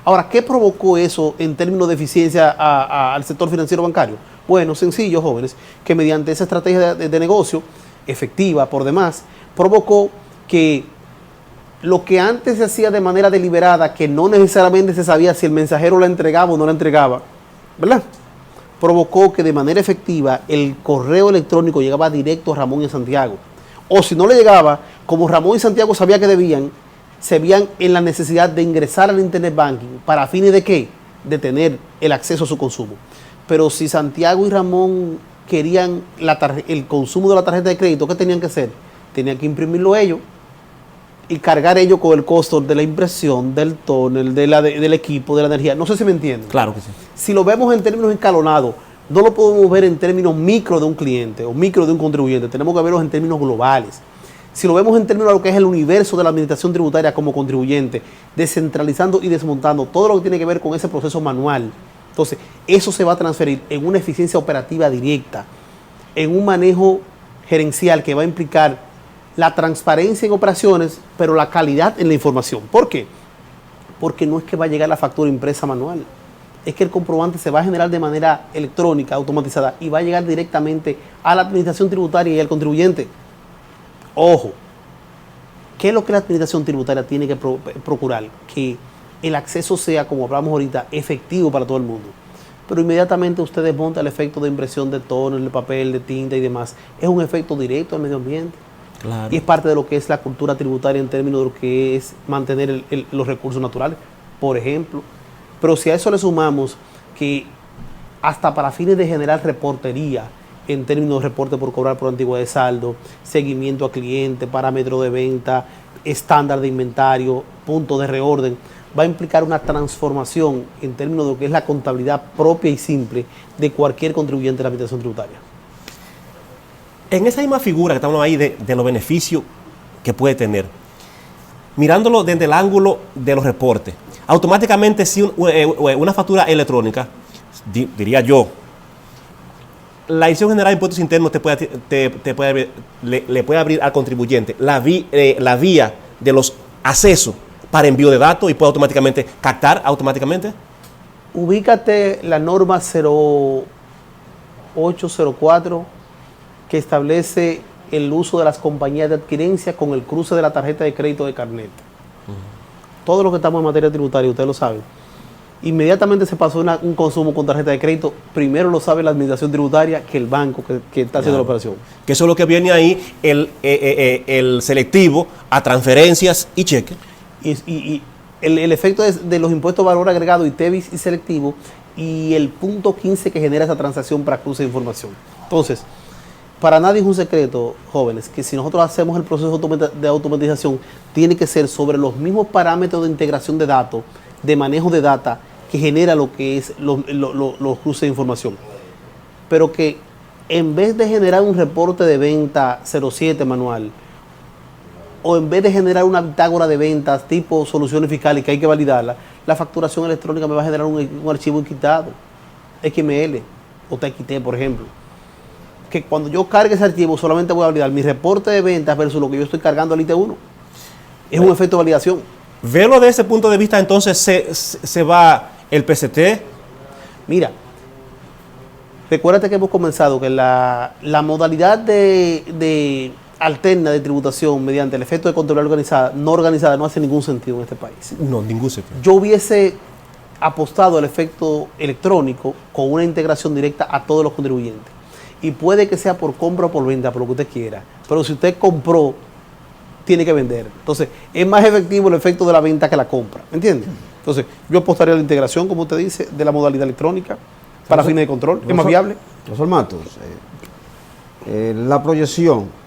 Ahora, ¿qué provocó eso en términos de eficiencia al sector financiero bancario? Bueno, sencillo, jóvenes, que mediante esa estrategia de negocio efectiva por demás, provocó que lo que antes se hacía de manera deliberada, que no necesariamente se sabía si el mensajero la entregaba o no la entregaba, ¿verdad? Provocó que de manera efectiva el correo electrónico llegaba directo a Ramón y a Santiago. O si no le llegaba, como Ramón y Santiago sabían que debían, se veían en la necesidad de ingresar al Internet Banking. ¿Para fines de qué? De tener el acceso a su consumo. Pero si Santiago y Ramón querían el consumo de la tarjeta de crédito, ¿qué tenían que hacer? Tenían que imprimirlo ellos y cargar ellos con el costo de la impresión, del tonel, del equipo, de la energía. No sé si me entienden. Claro que sí. Si lo vemos en términos escalonados, no lo podemos ver en términos micro de un cliente o micro de un contribuyente. Tenemos que verlos en términos globales. Si lo vemos en términos de lo que es el universo de la administración tributaria como contribuyente, descentralizando y desmontando todo lo que tiene que ver con ese proceso manual, entonces eso se va a transferir en una eficiencia operativa directa, en un manejo gerencial que va a implicar la transparencia en operaciones, pero la calidad en la información. ¿Por qué? Porque no es que va a llegar la factura impresa manual, es que el comprobante se va a generar de manera electrónica, automatizada, y va a llegar directamente a la administración tributaria y al contribuyente. Ojo, ¿qué es lo que la administración tributaria tiene que procurar? Que el acceso sea, como hablamos ahorita, efectivo para todo el mundo. Pero inmediatamente usted desmonta el efecto de impresión de tono, de papel, de tinta y demás. Es un efecto directo al medio ambiente. Claro. Y es parte de lo que es la cultura tributaria en términos de lo que es mantener los recursos naturales, por ejemplo. Pero si a eso le sumamos que hasta para fines de generar reportería, en términos de reporte por cobrar por antigüedad de saldo, seguimiento a cliente, parámetro de venta, estándar de inventario, punto de reorden, va a implicar una transformación en términos de lo que es la contabilidad propia y simple de cualquier contribuyente de la administración tributaria. En esa misma figura que estamos ahí de los beneficios que puede tener, mirándolo desde el ángulo de los reportes, automáticamente si una factura electrónica, diría yo, la Dirección General de Impuestos Internos le puede abrir al contribuyente la vía de los accesos para envío de datos y puede automáticamente captar automáticamente. Ubícate la norma 0804 que establece el uso de las compañías de adquirencia con el cruce de la tarjeta de crédito de carnet. Todo lo que estamos en materia tributaria, ustedes lo saben. Inmediatamente se pasó un consumo con tarjeta de crédito, primero lo sabe la administración tributaria que el banco que está haciendo la operación. Que eso es lo que viene ahí, el selectivo a transferencias y cheques. Y el efecto de los impuestos de valor agregado y TEBIS y selectivo y el punto 15 que genera esa transacción para cruce de información. Entonces, para nadie es un secreto, jóvenes, que si nosotros hacemos el proceso de automatización, tiene que ser sobre los mismos parámetros de integración de datos, de manejo de data, que genera lo que es los cruces de información. Pero que en vez de generar un reporte de venta 07 manual, o en vez de generar una bitácora de ventas tipo soluciones fiscales que hay que validarla, la facturación electrónica me va a generar un archivo enquitado, XML o TXT, por ejemplo. Que cuando yo cargue ese archivo solamente voy a validar mi reporte de ventas versus lo que yo estoy cargando al IT1. Es un efecto de validación. Verlo desde ese punto de vista, entonces se va el PCT. Mira, recuérdate que hemos comenzado que la modalidad de alterna de tributación mediante el efecto de contabilidad organizada, no hace ningún sentido en este país. No, ningún sentido. Yo hubiese apostado al efecto electrónico con una integración directa a todos los contribuyentes. Y puede que sea por compra o por venta, por lo que usted quiera. Pero si usted compró, tiene que vender. Entonces, es más efectivo el efecto de la venta que la compra. ¿Me entiende? Entonces, yo apostaría a la integración, como usted dice, de la modalidad electrónica para fines de control. Es más viable. Profesor Matos, la proyección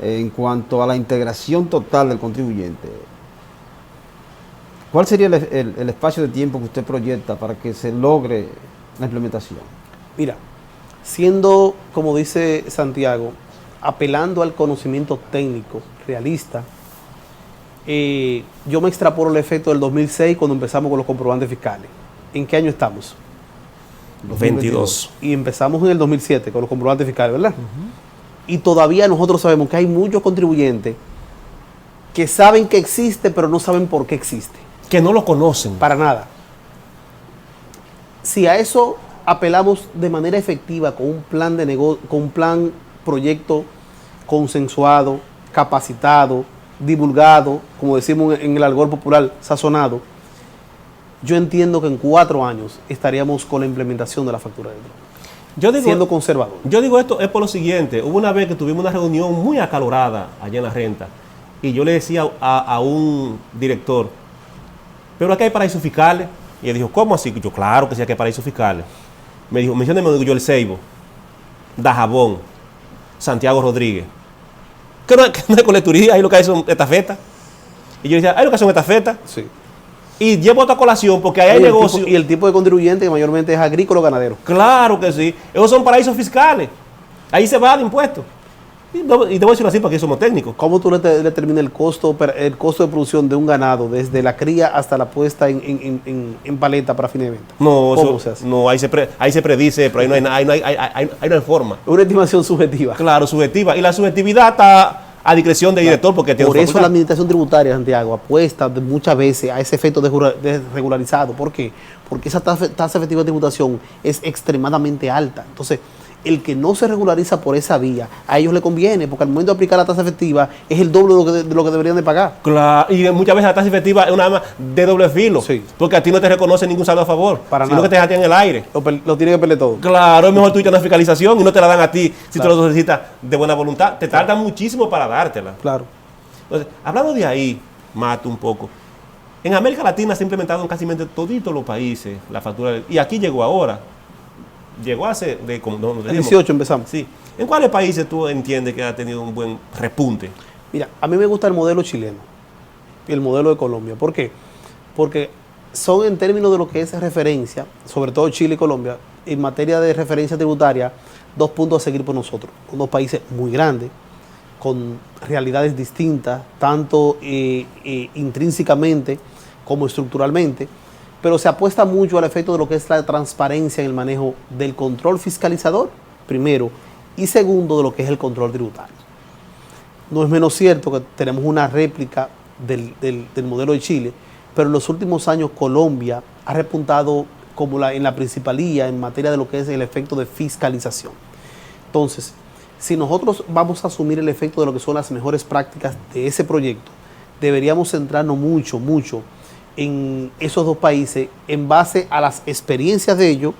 en cuanto a la integración total del contribuyente, ¿cuál sería el espacio de tiempo que usted proyecta para que se logre la implementación? Mira, siendo, como dice Santiago, apelando al conocimiento técnico, realista, yo me extrapolo el efecto del 2006 cuando empezamos con los comprobantes fiscales. ¿En qué año estamos? 22. Y empezamos en el 2007 con los comprobantes fiscales, ¿verdad? Y todavía nosotros sabemos que hay muchos contribuyentes que saben que existe, pero no saben por qué existe. Que no lo conocen. Para nada. Si a eso apelamos de manera efectiva con un plan de negocio, con un plan proyecto consensuado, capacitado, divulgado, como decimos en el argot popular, sazonado, yo entiendo que en 4 años estaríamos con la implementación de la factura electrónica. Siendo conservador. Yo digo esto es por lo siguiente. Hubo una vez que tuvimos una reunión muy acalorada allá en la renta y yo le decía a un director, pero aquí hay paraísos fiscales. Y él dijo, ¿cómo así? Yo, claro que sí, aquí hay paraísos fiscales. Me dijo, mencióneme, digo yo, El Ceibo, Dajabón, Santiago Rodríguez. ¿Qué no hay colecturía? Ahí lo que hay son estafetas. Y yo decía, ¿hay lo que son estafetas? Sí. Y llevo otra colación porque ahí hay negocio. Y el tipo de contribuyente que mayormente es agrícola o ganadero. Claro que sí. Esos son paraísos fiscales. Ahí se va de impuestos. Y te voy a decir así porque somos técnicos. ¿Cómo tú le determinas el costo de producción de un ganado desde la cría hasta la puesta en paleta para fines de venta? No, ¿Cómo se hace? No, ahí se predice, pero ahí no hay forma. Una estimación subjetiva. Claro, subjetiva. Y la subjetividad está a discreción del director porque tiene Por eso la administración tributaria, Santiago, apuesta muchas veces a ese efecto desregularizado. ¿Por qué? Porque esa tasa efectiva de tributación es extremadamente alta. Entonces, el que no se regulariza por esa vía, a ellos les conviene, porque al momento de aplicar la tasa efectiva es el doble de lo que deberían de pagar. Claro, y muchas veces la tasa efectiva es una arma de doble filo, sí, porque a ti no te reconoce ningún saldo a favor, para sino nada, que te dejan en el aire. Lo tienen que perder todo. Claro, es mejor tú irte a una fiscalización y no te la dan a ti si tú lo solicitas de buena voluntad. Te tardan muchísimo para dártela. Claro. Entonces, hablando de ahí, Mato un poco. En América Latina se ha implementado en casi toditos los países la factura, y aquí llegó ahora. Llegó hace... El 18 empezamos. Sí. ¿En cuáles países tú entiendes que ha tenido un buen repunte? Mira, a mí me gusta el modelo chileno y el modelo de Colombia. ¿Por qué? Porque son en términos de lo que es referencia, sobre todo Chile y Colombia, en materia de referencia tributaria, 2 puntos a seguir por nosotros. Unos países muy grandes, con realidades distintas, tanto intrínsecamente como estructuralmente, pero se apuesta mucho al efecto de lo que es la transparencia en el manejo del control fiscalizador, primero, y segundo, de lo que es el control tributario. No es menos cierto que tenemos una réplica del modelo de Chile, pero en los últimos años Colombia ha repuntado como en la principalía en materia de lo que es el efecto de fiscalización. Entonces, si nosotros vamos a asumir el efecto de lo que son las mejores prácticas de ese proyecto, deberíamos centrarnos mucho en esos 2 países en base a las experiencias de ellos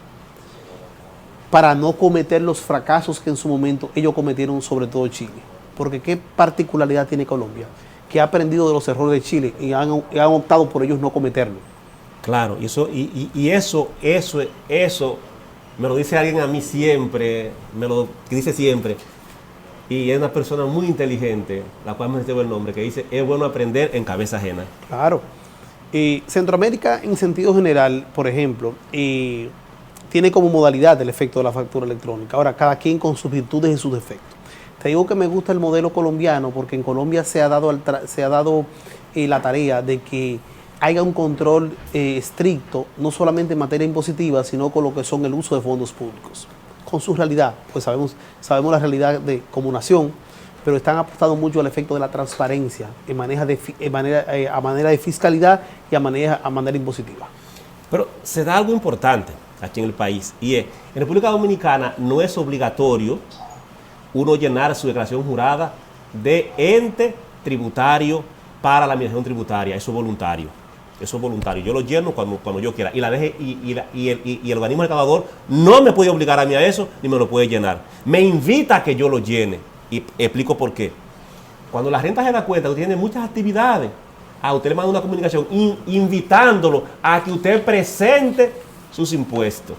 para no cometer los fracasos que en su momento ellos cometieron, sobre todo Chile. Porque ¿qué particularidad tiene Colombia? Que ha aprendido de los errores de Chile y han optado por ellos no cometerlo. Claro, y eso me lo dice alguien a mí siempre, me lo dice siempre, y es una persona muy inteligente, la cual me llevo el nombre, que dice, es bueno aprender en cabeza ajena. Claro. Centroamérica, en sentido general, por ejemplo, tiene como modalidad el efecto de la factura electrónica. Ahora, cada quien con sus virtudes y sus defectos. Te digo que me gusta el modelo colombiano porque en Colombia se ha dado la tarea de que haya un control estricto, no solamente en materia impositiva, sino con lo que son el uso de fondos públicos. Con su realidad, pues sabemos la realidad como nación, pero están apostando mucho al efecto de la transparencia a manera de fiscalidad y a manera impositiva. Pero se da algo importante aquí en el país, y es, en República Dominicana no es obligatorio uno llenar su declaración jurada de ente tributario para la administración tributaria, eso es voluntario. Eso es voluntario. Yo lo lleno cuando yo quiera. Y el organismo recaudador no me puede obligar a mí a eso, ni me lo puede llenar. Me invita a que yo lo llene. Y explico por qué. Cuando la renta se da cuenta que tiene muchas actividades, a usted le manda una comunicación invitándolo a que usted presente sus impuestos.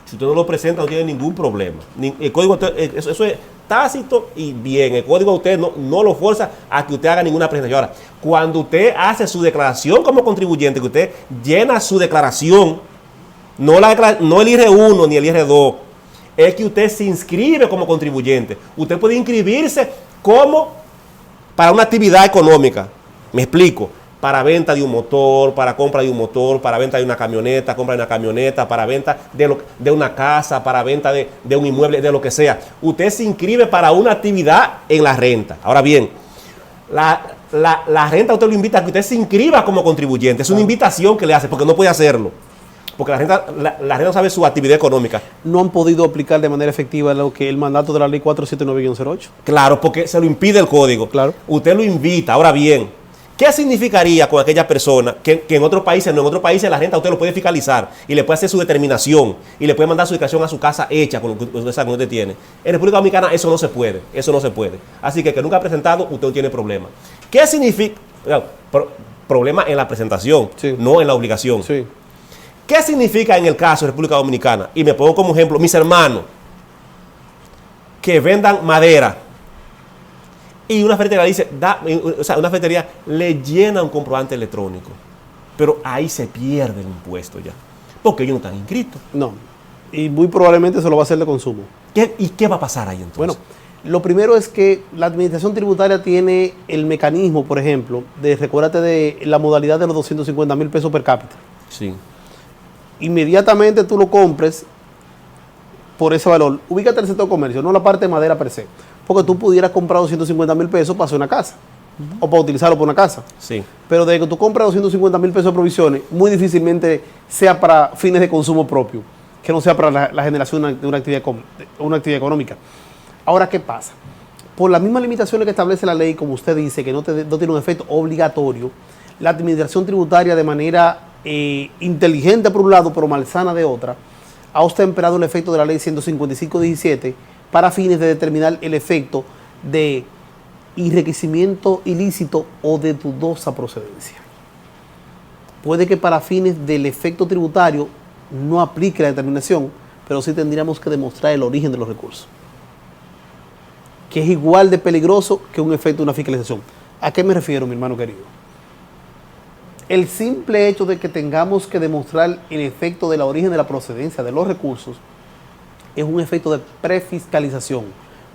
Si usted no lo presenta, no tiene ningún problema. El código, eso es tácito y bien. El código a usted no lo fuerza a que usted haga ninguna presentación. Ahora, cuando usted hace su declaración como contribuyente, que usted llena su declaración, no el IR1 ni el IR2, es que usted se inscribe como contribuyente. Usted puede inscribirse como para una actividad económica. Me explico. Para venta de un motor, para compra de un motor, para venta de una camioneta, compra de una camioneta, para venta de una casa, para venta de un inmueble, de lo que sea. Usted se inscribe para una actividad en la renta. Ahora bien, la renta usted lo invita a que usted se inscriba como contribuyente. Es una invitación que le hace, porque no puede hacerlo. porque la renta no sabe su actividad económica. No han podido aplicar de manera efectiva lo que el mandato de la ley 479-08. Claro, porque se lo impide el código. Claro. Usted lo invita. Ahora bien, ¿qué significaría con aquella persona que en otros países, no, en otros países la renta usted lo puede fiscalizar y le puede hacer su determinación y le puede mandar su declaración a su casa hecha con lo que usted tiene? En República Dominicana eso no se puede, Así que nunca ha presentado, usted no tiene problema. ¿Qué significa? Problema en la presentación, sí, no en la obligación. Sí. ¿Qué significa en el caso de República Dominicana? Y me pongo como ejemplo mis hermanos que vendan madera y una ferretería dice, una ferretería le llena un comprobante electrónico, pero ahí se pierde el impuesto ya, porque ellos no están inscritos. No, y muy probablemente se lo va a hacer de consumo. ¿Y qué va a pasar ahí entonces? Bueno, lo primero es que la administración tributaria tiene el mecanismo, por ejemplo, recuérdate de la modalidad de los 250,000 pesos per cápita. Sí. Inmediatamente tú lo compres por ese valor. Ubícate en el sector comercio, no la parte de madera per se. Porque tú pudieras comprar 250,000 pesos para hacer una casa. O para utilizarlo por una casa. Sí. Pero desde que tú compras 250,000 pesos de provisiones, muy difícilmente sea para fines de consumo propio, que no sea para la generación de una actividad económica. Ahora, ¿qué pasa? Por las mismas limitaciones que establece la ley, como usted dice, que no tiene un efecto obligatorio, la administración tributaria de manera inteligente por un lado, pero malsana de otra, ha obtemperado el efecto de la ley 155-17 para fines de determinar el efecto de enriquecimiento ilícito o de dudosa procedencia. Puede que para fines del efecto tributario no aplique la determinación, pero sí tendríamos que demostrar el origen de los recursos, que es igual de peligroso que un efecto de una fiscalización. ¿A qué me refiero, mi hermano querido? El simple hecho de que tengamos que demostrar el efecto del origen de la procedencia de los recursos es un efecto de prefiscalización,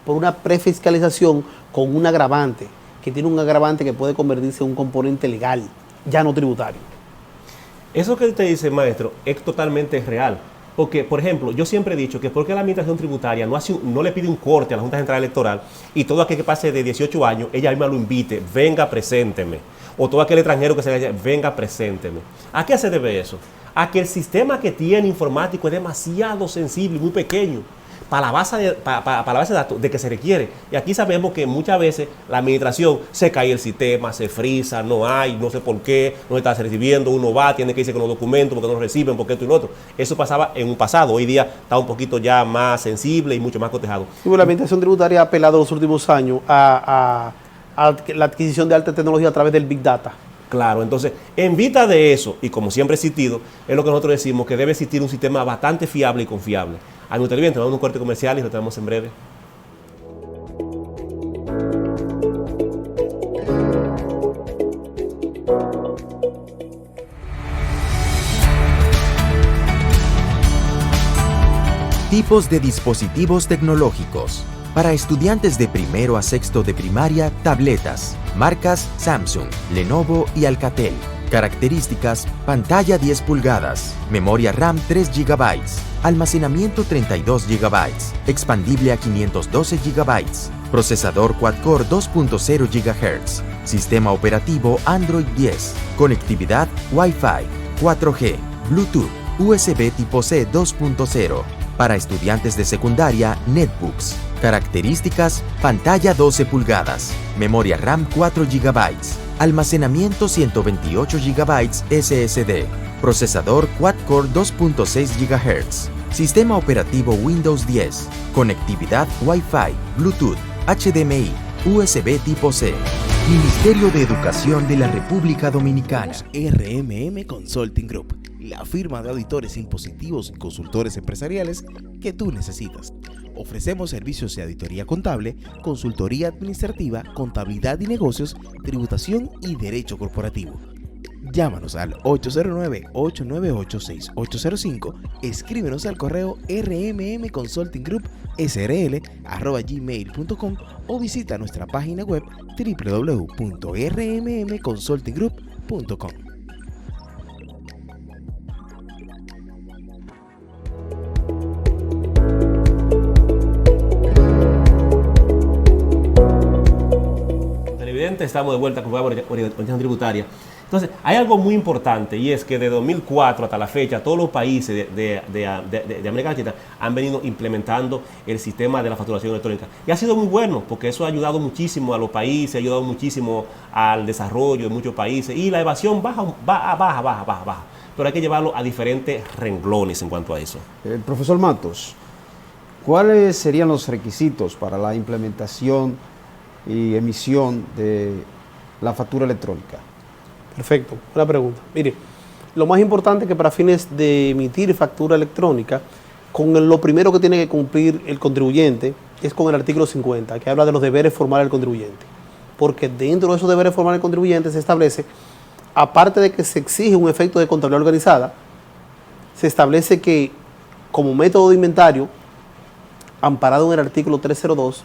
por una prefiscalización con un agravante, que tiene un agravante que puede convertirse en un componente legal, ya no tributario. Eso que usted dice, maestro, es totalmente real. Porque, por ejemplo, yo siempre he dicho que porque la administración tributaria no le pide un corte a la Junta Central Electoral y todo aquel que pase de 18 años, ella misma lo invite, venga, presénteme. O todo aquel extranjero que se vaya, venga, presénteme. ¿A qué se debe eso? A que el sistema que tiene informático es demasiado sensible y muy pequeño para la base de datos de que se requiere. Y aquí sabemos que muchas veces la administración se cae el sistema, se frisa, no hay, no sé por qué, no está recibiendo, uno va, tiene que irse con los documentos porque no reciben, porque esto y lo otro. Eso pasaba en un pasado, hoy día está un poquito ya más sensible y mucho más cotejado. Y la administración tributaria ha apelado en los últimos años a la adquisición de alta tecnología a través del Big Data. Claro, entonces, en vista de eso, y como siempre ha existido, es lo que nosotros decimos, que debe existir un sistema bastante fiable y confiable. A nuestro evento, vamos a un corte comercial y lo tenemos en breve. Tipos de dispositivos tecnológicos. Para estudiantes de primero a sexto de primaria, tabletas. Marcas Samsung, Lenovo y Alcatel. Características: pantalla 10 pulgadas, memoria RAM 3 GB, almacenamiento 32 GB, expandible a 512 GB, procesador quad-core 2.0 GHz, sistema operativo Android 10, conectividad Wi-Fi, 4G, Bluetooth, USB tipo C 2.0. Para estudiantes de secundaria, netbooks. Características: pantalla 12 pulgadas, memoria RAM 4 GB, almacenamiento 128 GB SSD, procesador quad-core 2.6 GHz, sistema operativo Windows 10, conectividad Wi-Fi, Bluetooth, HDMI, USB tipo C. Ministerio de Educación de la República Dominicana. RMM Consulting Group, la firma de auditores impositivos y consultores empresariales que tú necesitas. Ofrecemos servicios de auditoría contable, consultoría administrativa, contabilidad y negocios, tributación y derecho corporativo. Llámanos al 809-898-6805, escríbenos al correo rmmconsultinggroup@gmail.com o visita nuestra página web www.rmmconsultinggroup.com. Estamos de vuelta con la orientación tributaria. Entonces, hay algo muy importante y es que de 2004 hasta la fecha, todos los países de América Latina han venido implementando el sistema de la facturación electrónica. Y ha sido muy bueno porque eso ha ayudado muchísimo a los países, ha ayudado muchísimo al desarrollo de muchos países y la evasión baja. Pero hay que llevarlo a diferentes renglones en cuanto a eso. Profesor Matos, ¿cuáles serían los requisitos para la implementación y emisión de la factura electrónica? Perfecto, buena pregunta. Mire, lo más importante es que para fines de emitir factura electrónica, lo primero que tiene que cumplir el contribuyente es con el artículo 50, que habla de los deberes formales del contribuyente. Porque dentro de esos deberes formales del contribuyente se establece, aparte de que se exige un efecto de contabilidad organizada, se establece que como método de inventario, amparado en el artículo 302,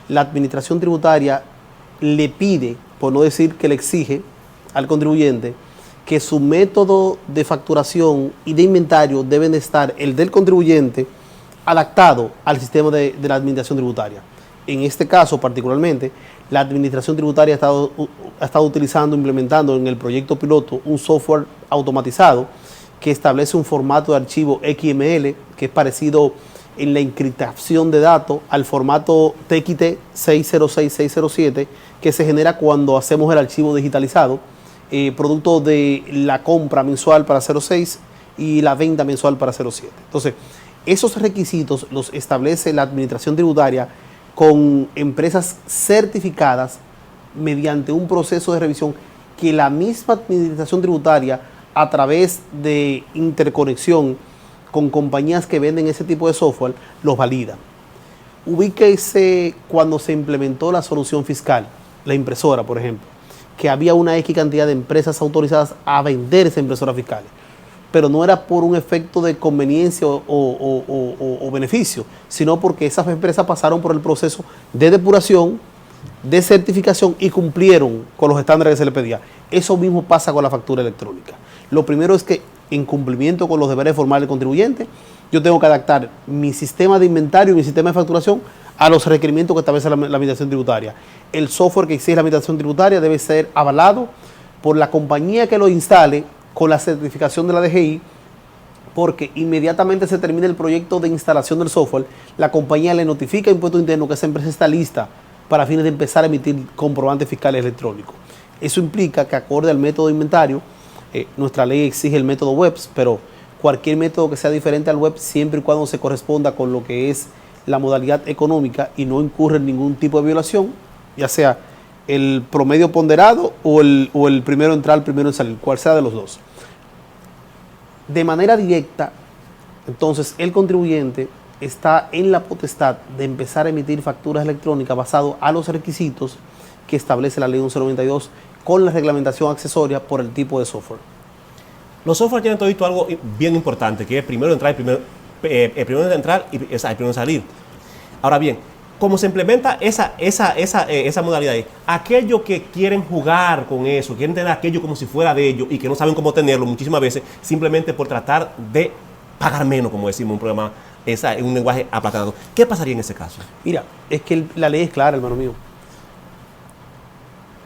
la administración tributaria le pide, por no decir que le exige, al contribuyente que su método de facturación y de inventario deben de estar, el del contribuyente, adaptado al sistema de la administración tributaria. En este caso, particularmente, la administración tributaria ha estado utilizando, implementando en el proyecto piloto un software automatizado que establece un formato de archivo XML que es parecido en la encriptación de datos al formato TXT 606607 que se genera cuando hacemos el archivo digitalizado, producto de la compra mensual para 06 y la venta mensual para 07. Entonces, esos requisitos los establece la administración tributaria con empresas certificadas mediante un proceso de revisión que la misma administración tributaria, a través de interconexión con compañías que venden ese tipo de software, los valida. Ubíquese cuando se implementó la solución fiscal, la impresora, por ejemplo, que había una X cantidad de empresas autorizadas a vender esas impresoras fiscales, pero no era por un efecto de conveniencia o beneficio, sino porque esas empresas pasaron por el proceso de depuración, de certificación y cumplieron con los estándares que se les pedía. Eso mismo pasa con la factura electrónica. Lo primero es que, en cumplimiento con los deberes formales del contribuyente, yo tengo que adaptar mi sistema de inventario y mi sistema de facturación a los requerimientos que establece la administración tributaria. El software que exige la administración tributaria debe ser avalado por la compañía que lo instale con la certificación de la DGI, porque inmediatamente se termine el proyecto de instalación del software, la compañía le notifica a Impuesto Interno que esa empresa está lista para fines de empezar a emitir comprobantes fiscales electrónicos. Eso implica que, acorde al método de inventario, nuestra ley exige el método web, pero cualquier método que sea diferente al web, siempre y cuando se corresponda con lo que es la modalidad económica y no incurre en ningún tipo de violación, ya sea el promedio ponderado o el primero en entrar, primero en salir, cual sea de los dos. De manera directa, entonces, el contribuyente está en la potestad de empezar a emitir facturas electrónicas basado a los requisitos que establece la ley 1192 con la reglamentación accesoria por el tipo de software. Los software tienen todo algo bien importante, que es primero entrar y primero entrar y primero salir. Ahora bien, como se implementa esa modalidad, aquellos que quieren jugar con eso, quieren tener aquello como si fuera de ellos y que no saben cómo tenerlo muchísimas veces, simplemente por tratar de pagar menos, como decimos, un programa, un lenguaje aplatanado. ¿Qué pasaría en ese caso? Mira, es que la ley es clara, hermano mío.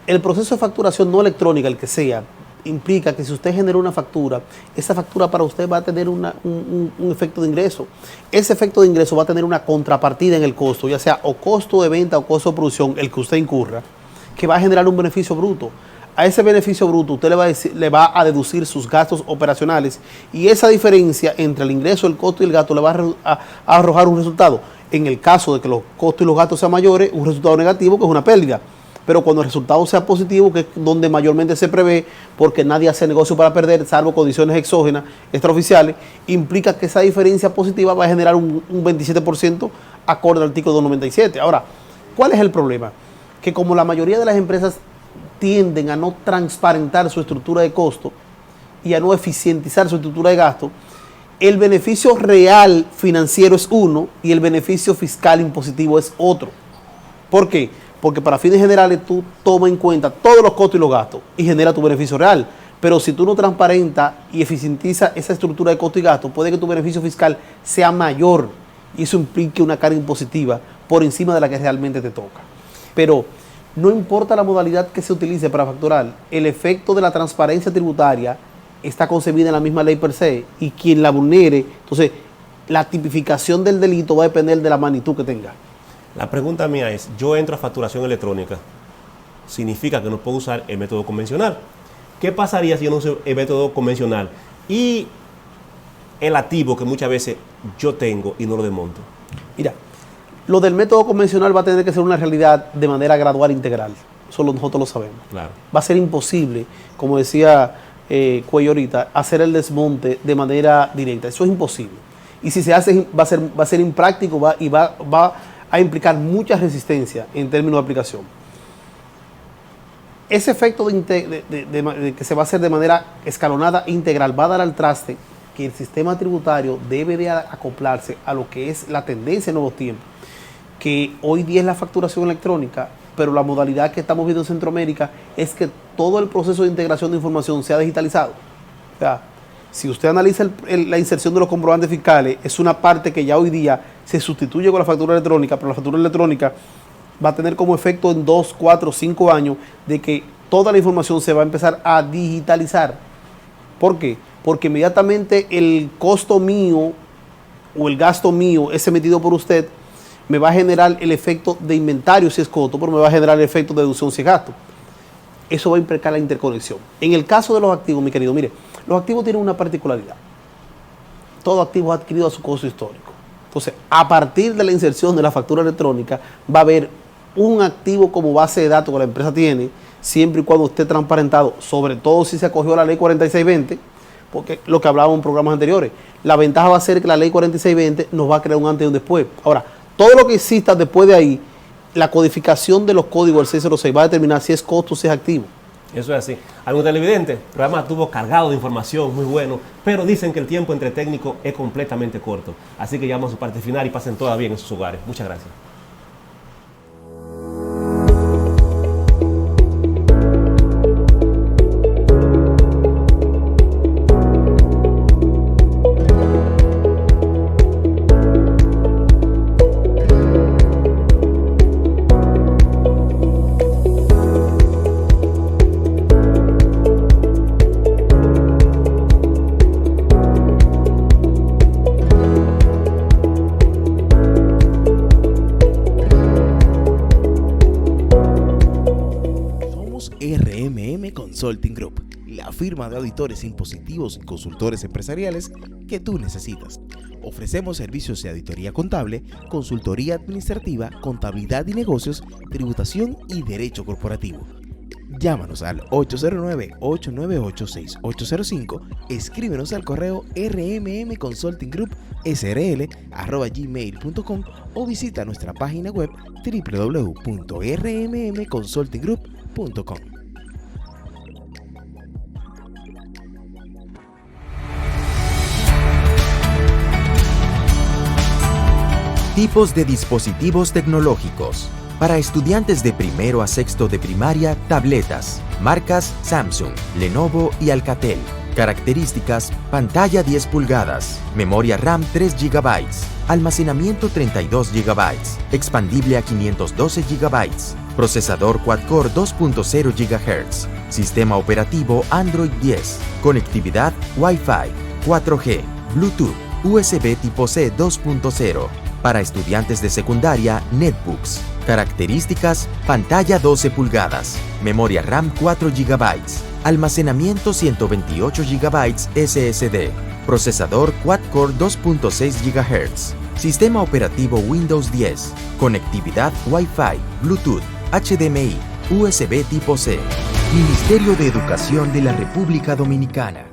El proceso de facturación no electrónica, el que sea, implica que si usted genera una factura, esa factura para usted va a tener un efecto de ingreso. Ese efecto de ingreso va a tener una contrapartida en el costo, ya sea o costo de venta o costo de producción, el que usted incurra, que va a generar un beneficio bruto. A ese beneficio bruto usted le va a deducir sus gastos operacionales y esa diferencia entre el ingreso, el costo y el gasto le va a arrojar un resultado. En el caso de que los costos y los gastos sean mayores, un resultado negativo, que es una pérdida. Pero cuando el resultado sea positivo, que es donde mayormente se prevé, porque nadie hace negocio para perder, salvo condiciones exógenas, extraoficiales, implica que esa diferencia positiva va a generar un 27% acorde al artículo 297. Ahora, ¿cuál es el problema? Que como la mayoría de las empresas tienden a no transparentar su estructura de costo y a no eficientizar su estructura de gasto, el beneficio real financiero es uno y el beneficio fiscal impositivo es otro. ¿Por qué? Porque para fines generales tú tomas en cuenta todos los costos y los gastos y genera tu beneficio real. Pero si tú no transparentas y eficientizas esa estructura de costo y gasto, puede que tu beneficio fiscal sea mayor y eso implique una carga impositiva por encima de la que realmente te toca. Pero no importa la modalidad que se utilice para facturar, el efecto de la transparencia tributaria está concebida en la misma ley per se, y quien la vulnere, entonces la tipificación del delito va a depender de la magnitud que tenga. La pregunta mía es, yo entro a facturación electrónica, significa que no puedo usar el método convencional. ¿Qué pasaría si yo no uso el método convencional y el activo que muchas veces yo tengo y no lo desmonto? Mira, lo del método convencional va a tener que ser una realidad de manera gradual e integral. Eso nosotros lo sabemos. Claro. Va a ser imposible, como decía Cuello ahorita, hacer el desmonte de manera directa. Eso es imposible. Y si se hace, va a ser impráctico y va a implicar mucha resistencia en términos de aplicación. Ese efecto de que se va a hacer de manera escalonada e integral va a dar al traste que el sistema tributario debe de acoplarse a lo que es la tendencia en nuevos tiempos, que hoy día es la facturación electrónica, pero la modalidad que estamos viendo en Centroamérica es que todo el proceso de integración de información sea digitalizado. O sea, si usted analiza la inserción de los comprobantes fiscales, es una parte que ya hoy día se sustituye con la factura electrónica, pero la factura electrónica va a tener como efecto en 2, 4, 5 años de que toda la información se va a empezar a digitalizar. ¿Por qué? Porque inmediatamente el costo mío o el gasto mío es emitido por usted, me va a generar el efecto de inventario si es costo, pero me va a generar el efecto de deducción si es gasto. Eso va a implicar la interconexión. En el caso de los activos, mi querido, mire, los activos tienen una particularidad. Todo activo es adquirido a su costo histórico. Entonces, a partir de la inserción de la factura electrónica, va a haber un activo como base de datos que la empresa tiene, siempre y cuando esté transparentado, sobre todo si se acogió a la ley 4620, porque lo que hablábamos en programas anteriores, la ventaja va a ser que la ley 4620 nos va a crear un antes y un después. Ahora, todo lo que exista después de ahí, la codificación de los códigos del 606 va a determinar si es costo o si es activo. Eso es así. Algún televidente, el programa estuvo cargado de información, muy bueno, pero dicen que el tiempo entre técnicos es completamente corto. Así que llegamos a su parte final y pasen toda bien en sus hogares. Muchas gracias. Consulting Group, la firma de auditores impositivos y consultores empresariales que tú necesitas. Ofrecemos servicios de auditoría contable, consultoría administrativa, contabilidad y negocios, tributación y derecho corporativo. Llámanos al 809-898-6805, escríbenos al correo rmmconsultinggroup@gmail.com o visita nuestra página web www.rmmconsultinggroup.com. Tipos de dispositivos tecnológicos. Para estudiantes de primero a sexto de primaria, tabletas. Marcas Samsung, Lenovo y Alcatel. Características: pantalla 10 pulgadas, memoria RAM 3 GB, almacenamiento 32 GB, expandible a 512 GB, procesador quad-core 2.0 GHz, sistema operativo Android 10, conectividad Wi-Fi, 4G, Bluetooth, USB tipo C 2.0. Para estudiantes de secundaria, netbooks. Características: pantalla 12 pulgadas, memoria RAM 4 GB, almacenamiento 128 GB SSD, procesador quad-core 2.6 GHz, sistema operativo Windows 10, conectividad Wi-Fi, Bluetooth, HDMI, USB tipo C. Ministerio de Educación de la República Dominicana.